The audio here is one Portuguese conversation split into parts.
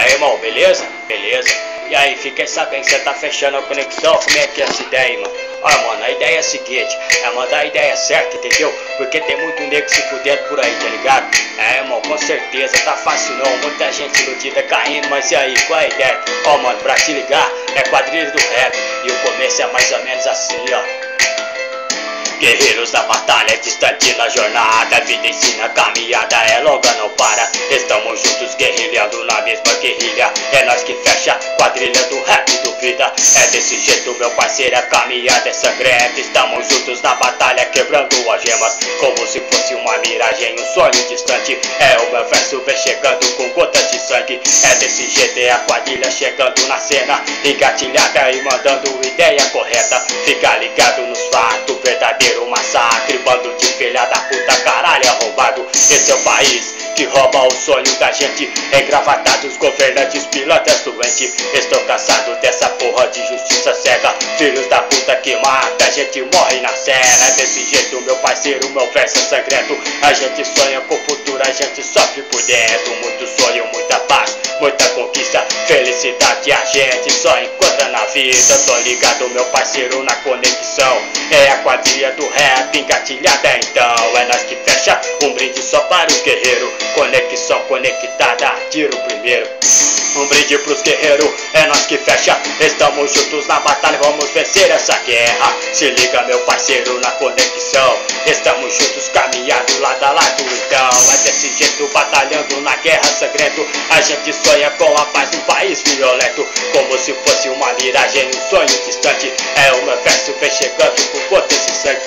aí, irmão, beleza? Beleza. E aí, fiquei sabendo que você tá fechando a conexão, como é que é essa ideia aí, mano? Olha, mano, a ideia é a seguinte, é mandar a ideia certa, entendeu? Porque tem muito nego se fudendo por aí, tá ligado? É, irmão, com certeza, tá fácil não, muita gente iludida caindo, mas e aí, qual é a ideia? Ó, mano, pra te ligar, é quadrilha do rap, e o começo é mais ou menos assim, ó. Guerreiros da batalha, distante na jornada, a vida ensina, a caminhada é longa, não para. Estamos juntos guerrilhando na mesma guerrilha, é nós que fecha quadrilha do rap do vida. É desse jeito, meu parceiro, a caminhada é sangrenta. Estamos juntos na batalha, quebrando algemas, como se fosse uma miragem, um sonho distante. É o meu verso vem chegando com gotas de sangue. É desse jeito, é a quadrilha chegando na cena, engatilhada e mandando ideia correta. Fica ligado nos fatos verdadeiros, massacre, bando de filha da puta, caralho arrombado. Esse é o país que rouba o sonho da gente, engravatados, governantes, pilantras doentes. Estou cansado dessa porra de justiça cega, filhos da puta que mata, a gente morre na cena. É desse jeito, meu parceiro, meu verso é sangrento. A gente sonha com o futuro, a gente sofre por dentro. Muito sonho, muita paz, muita conquista, felicidade a gente só encontra na vida. Tô ligado, meu parceiro, na conexão, é a quadrilha do rap engatilhada então. É nós que fecha um brinde só para o guerreiro, conexão conectada, tiro primeiro. Um brinde pros guerreiros, é nós que fecha. Estamos juntos na batalha, vamos vencer essa guerra. Se liga, meu parceiro, na conexão, estamos juntos caminhando lado a lado então. É desse jeito, batalhando na guerra sangrento. A gente sonha com a paz num país violento, como se fosse uma miragem, um sonho distante. É o meu verso vem chegando com gotas de sangue.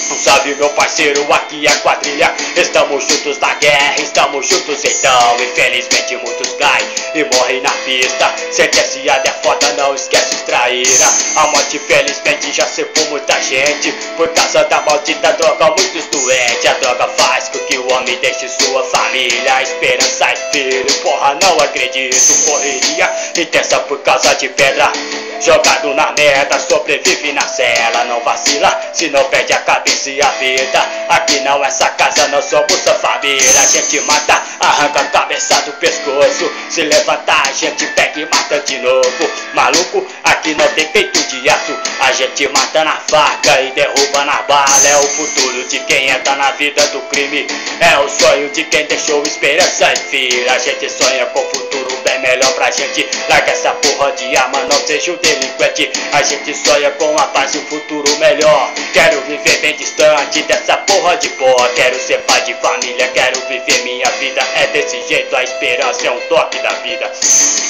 Um salve, meu parceiro, aqui é a quadrilha. Estamos juntos na guerra, estamos juntos então. Infelizmente muitos caem e morrem na pista. Sentenciada é foda, não esquece os traíra. A morte felizmente já secou muita gente, por causa da maldita droga, muitos doentes. A droga faz com que o homem deixe sua família, esperança e filho. Porra, não acredito, correria intensa por causa de pedra. Jogado na merda, sobrevive na cela, não vacila, se não perde a cabeça e a vida. Aqui não é essa casa, nós somos a família. A gente mata, arranca a cabeça do pescoço, se levantar a gente pega e mata de novo. Maluco, aqui não tem peito de aço, a gente mata na faca e derruba na bala. É o futuro de quem entra na vida do crime, é o sonho de quem deixou esperança e filha. A gente sonha com o futuro bem melhor pra gente. Larga essa porra de arma, não seja o delinquente. A gente sonha com a paz e um futuro melhor. Quero viver bem distante dessa porra de pó. Quero ser pai de família, quero viver minha vida. É desse jeito, a esperança é um toque da vida.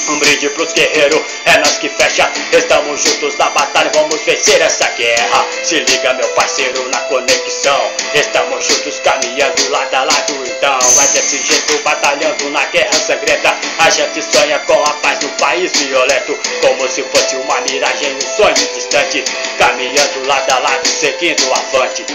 Um brinde pros guerreiros, é nós que fecha. Estamos juntos na batalha, vamos vencer essa guerra. Se liga, meu parceiro, na conexão, estamos juntos caminhando lado a lado então. É desse jeito, batalhando na guerra sangrenta. A gente sonha com a paz no país violento, como se fosse uma miragem, um sonho distante, caminhando lado a lado, seguindo avante.